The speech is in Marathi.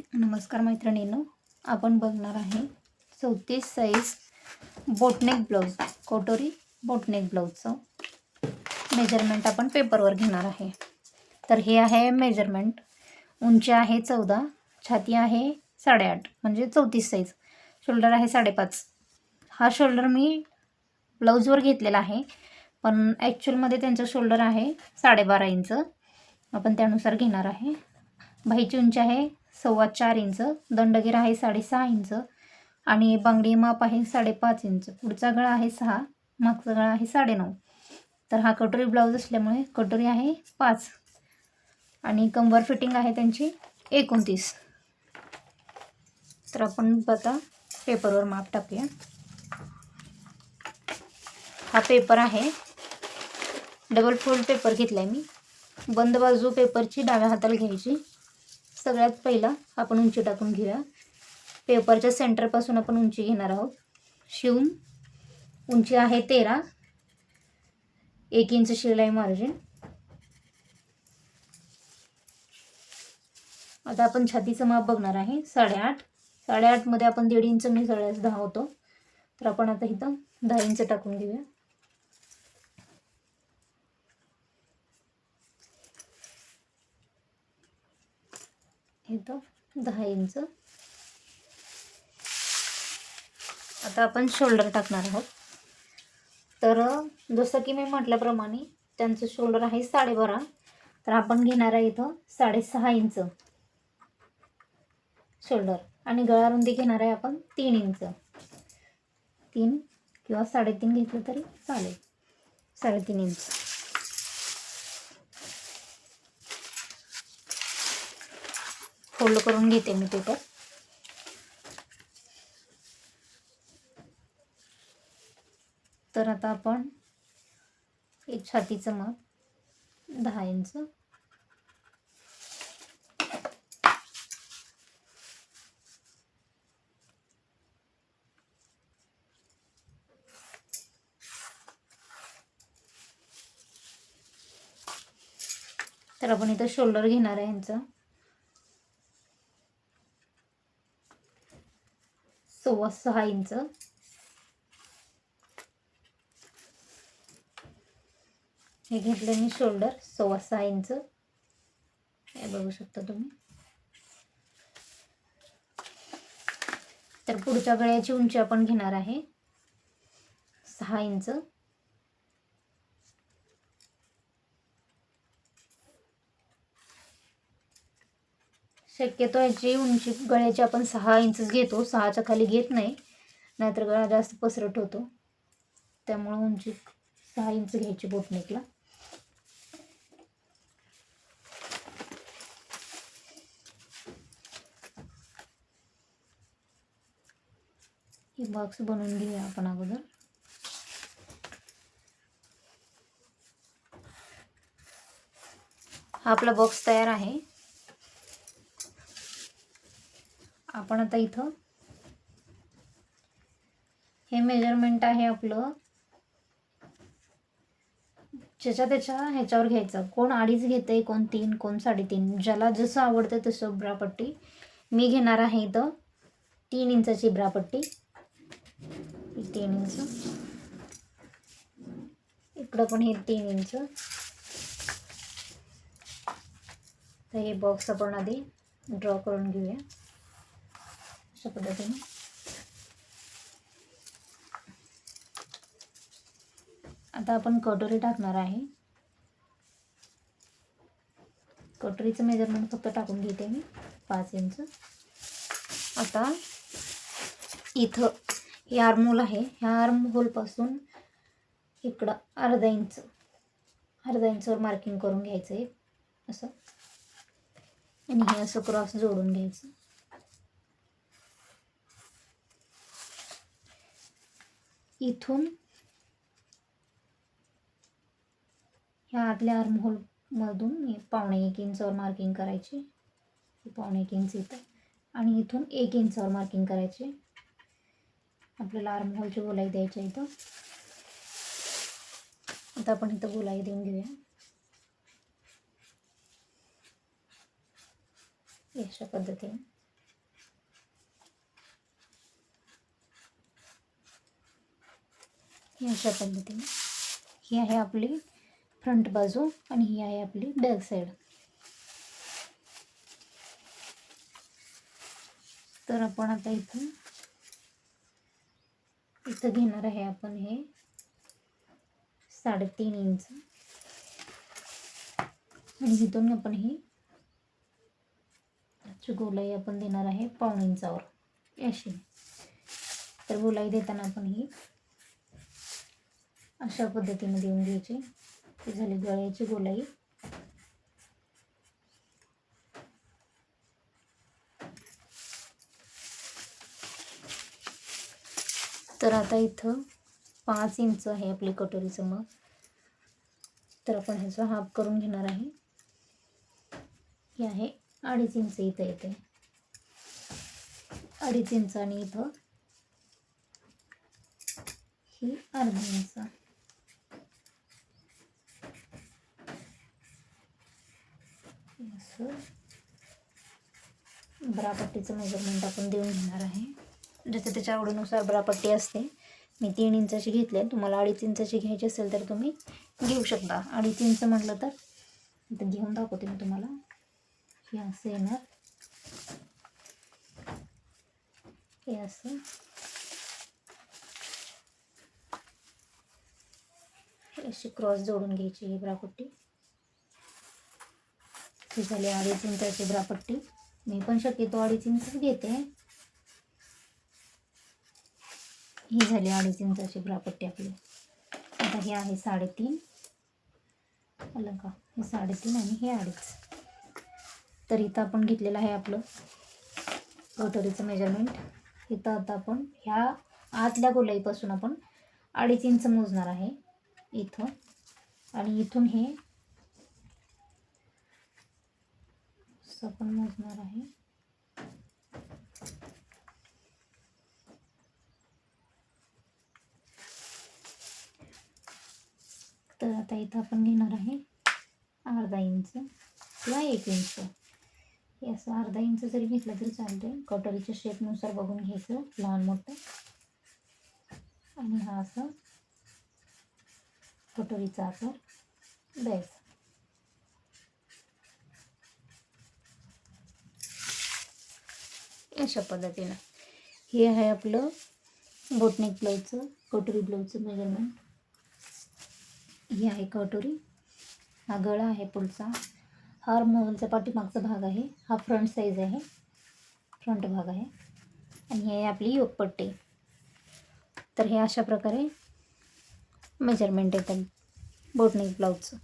नमस्कार मैत्रिणींनो, आपण बघणार आहे 34 size boat neck blouse, katori boat neck ब्लाऊजचं मेजरमेंट आपण पेपरवर घेणार आहे. तर हे आहे मेजरमेंट. उंची आहे 14, छाती आहे 8.5 म्हणजे 34 साईज. शोल्डर आहे 5.5. हा शोल्डर मी ब्लाऊजवर घेतलेला आहे, पण ॲक्च्युअलमध्ये त्यांचं शोल्डर आहे 12.5 इंच. आपण त्यानुसार घेणार आहे. बाहीची उंची आहे 4.25 इंच, दंडगीर आहे 6.5 इंच आणि बांगडी माप आहे 5.5 इंच. पुढचा गळा आहे 6, मागचा गळा आहे 9.5. तर हा कटोरी ब्लाऊज असल्यामुळे कटोरी आहे 5 आणि कंबर फिटिंग आहे त्यांची 29. तर आपण आता पेपरवर माप टाकूया. हा पेपर आहे, डबल फोल्ड पेपर घेतला आहे मी. बंद बाजू पेपरची डाव्या हाताला घ्यायची. सगळ्यात पहिला आपण उंची टाकून घेऊया. पेपरच्या सेंटरपासून आपण उंची घेणार आहोत. शिवून उंची आहे 13, 1 इंच शिलाई मार्जिन. आता आपण छातीचं माप बघणार आहे 8.5. 8.5 मध्ये आपण 1.5 इंच मिसळल्यास 10 होतो. तर आपण आता इथं 10 इंच टाकून घेऊया. इथं 10 इंच. आता आपण शोल्डर टाकणार आहोत. तर जसं की मी म्हटल्याप्रमाणे त्यांचं शोल्डर आहे 12.5. तर आपण घेणार आहे इथं 6.5 इंच शोल्डर आणि गळा रुंदी घेणार आहे आपण 3 इंच. 3 किंवा 3.5 घेतलं तरी चालेल. 3.5 इंच. फोल्ड करून घेते मी पेपर. तर आता आपण एक छातीचं माप 10 इंच. तर आपण इथं शोल्डर घेणार आहे यांचं 6.25 इंच. हे घेतलं मी शोल्डर 6.25 इंच. हे बघू शकता तुम्ही. तर पुढच्या गळ्याची उंची आपण घेणार आहे 6 इंच. शक्यतो याची उंची गळ्याची आपण 6 इंचच घेतो, 6च्या खाली घेत नाही, नाहीतर गळा जास्त पसरट होतो. त्यामुळे उंची 6 इंच घ्यायची बोटनेकला. हे बॉक्स बनवून घेऊया आपण अगोदर. हा आपला बॉक्स तयार आहे. आपण आता इथं हे मेजरमेंट आहे आपलं, ज्याच्या त्याच्या ह्याच्यावर घ्यायचं. कोण 2.5 घेते, कोण 3, कोण 3.5, ज्याला जसं आवडतं तसं ब्रापट्टी. मी घेणार आहे इथं 3 इंचाची ब्रापट्टी. 3 इंच. इकडं पण हे 3 इंच. तर हे बॉक्स आपण आधी ड्रॉ करून घेऊया अशा पद्धतीने. आता आपण कटोरी टाकणार आहे. कटोरीचं मेजरमेंट फक्त टाकून घेते मी 5 इंच. आता इथं हे आर्महोल आहे, ह्या आर्महोलपासून इकडं अर्धा इंचवर मार्किंग करून घ्यायचं आहे असं, आणि हे असं क्रॉस जोडून घ्यायचं. इथून ह्या आतल्या आर्महोल मधून 1.25 इंचावर मार्किंग करायची. 1.25 इंच इथं आणि इथून 1 इंचावर मार्किंग करायची. आपल्याला आर्महोलची गोलाई द्यायची इथं. आता आपण इथं गोलाई देऊन घेऊया अशा पद्धतीने. ही अशा पद्धतीने ही आहे आपली फ्रंट बाजू आणि ही आहे आपली बॅक साईड. तर आपण आता इथं घेणार आहे आपण हे 3.5 इंच आणि इथून आपण ही गोलाई आपण देणार आहे 1.5 इंचावर अशी. तर गोलाई देताना आपण ही अशा पद्धतीने देऊन घ्यायची. ही झाली गळ्याची गोलाई. तर आता इथं 5 इंच आहे आपली कटोरीचं मग. तर आपण ह्याचा हाफ करून घेणार आहे. हे आहे 2.5 इंच इथं येते. 2.5 इंच आणि इथं ही 1/2 इंच. असं ब्रापट्टीचं मेजरमेंट आपण देऊन घेणार आहे. जसं त्याच्या आवडीनुसार ब्रापट्टी असते. मी 3 इंचाची घेतली आहे. तुम्हाला 2.5 इंचाची घ्यायची असेल तर तुम्ही घेऊ शकता. 2.5 इंच म्हटलं तर इथं घेऊन दाखवते मी तुम्हाला. हे असं येणार, हे असं, अशी क्रॉस जोडून घ्यायची ही ब्रापट्टी. ही झाली 2.5 इंचाची ब्रापट्टी. मी पण शक्यतो 2.5 इंचच घेते. ही झाली 2.5 इंचाची ब्रापट्टी आपली. आता हे आहे 3.5, आलं का? हे 3.5 आणि हे 2.5. तर इथं आपण घेतलेलं आहे आपलं कटोरीचं मेजरमेंट. इथं आता आपण ह्या आतल्या गोलाईपासून आपण 2.5 इंच मोजणार आहे इथं, आणि इथून हे असं आपण मोजणार आहे. तर आता इथं आपण घेणार आहे 1/2 इंच किंवा 1 इंच. हे असं 1/2 इंच जरी घेतलं तरी चालते. कटोरीच्या शेपनुसार बघून घ्यायचं लहान मोठं. आणि हा असं कटोरीचा आकार द्यायचा. अशा पद्धतीनं हे आहे आपलं बोटनेक ब्लाऊजचं, कटोरी ब्लाऊजचं मेजरमेंट. ही आहे कटोरी. हा गळा आहे पुढचा. हा मोहनचा पाठीमागचा भाग आहे. हा फ्रंट साईज आहे, फ्रंट भाग आहे. आणि हे आपली योकपट्टी. तर हे अशा प्रकारे मेजरमेंट येतं बोटनेक ब्लाऊजचं.